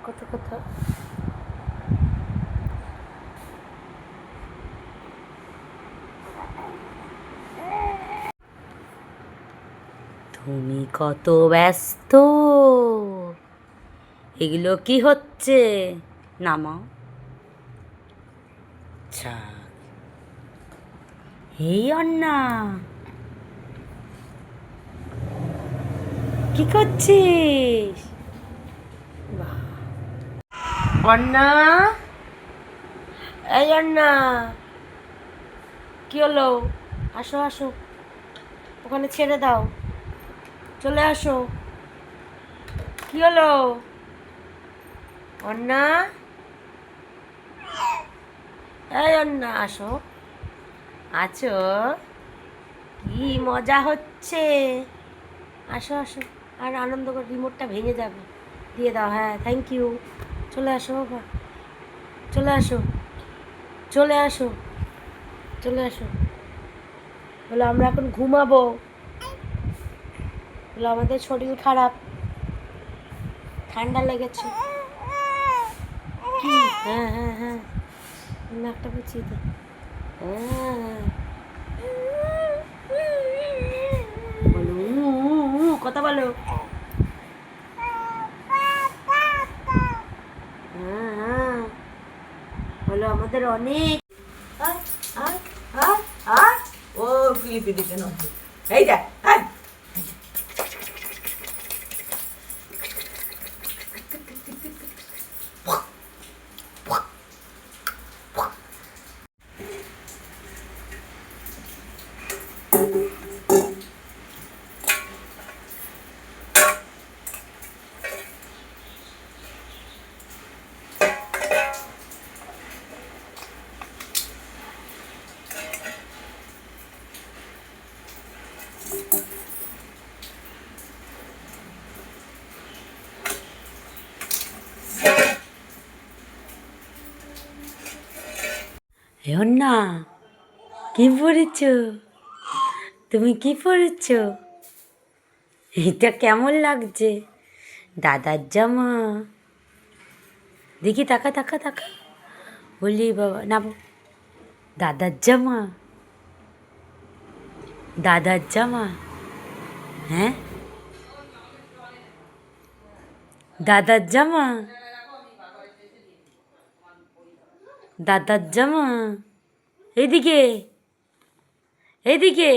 কত কথা। তুমি কত ব্যস্ত, এগুলো কি হচ্ছে? নামাও। আচ্ছা, এই অন্না কি করছিস? অন্না, এই অন্না, কি হলো? আসো আসো, ওখানে ছেড়ে দাও, চলে আসো। কি হলো অন্না? এই অন্না, আসো। আছো? কি মজা হচ্ছে। আসো আসো, আর আনন্দ করে। রিমোটটা ভেঙে যাবে, দিয়ে দাও। হ্যাঁ, থ্যাংক ইউ। চলে আসো বাবা, চলে আসো, চলে আসো, চলে আসো। বলো আমরা এখন ঘুমাবো, বলো আমাদের শরীর খারাপ, ঠান্ডা লেগেছে। কি? হ্যাঁ হ্যাঁ হ্যাঁ, নাকটা বুঝিয়ে দে। হ্যাঁ, বলো কথা বলো। হ্যাঁ হ্যাঁ, বলো আমাদের অনেক। আয় আয় আয় আয়। ও ক্লিপে দিতে নয়, এই দেখ। না, কি পড়েছ তুমি? কি পড়েছ? এটা কেমন লাগছে? দাদার জামা। দেখি, তাকা তাকা তাকা। বলি বাবা না, দাদার জামা, দাদার জামা। হ্যাঁ, দাদার জামা, দাদার জামা। এইদিকে, এইদিকে।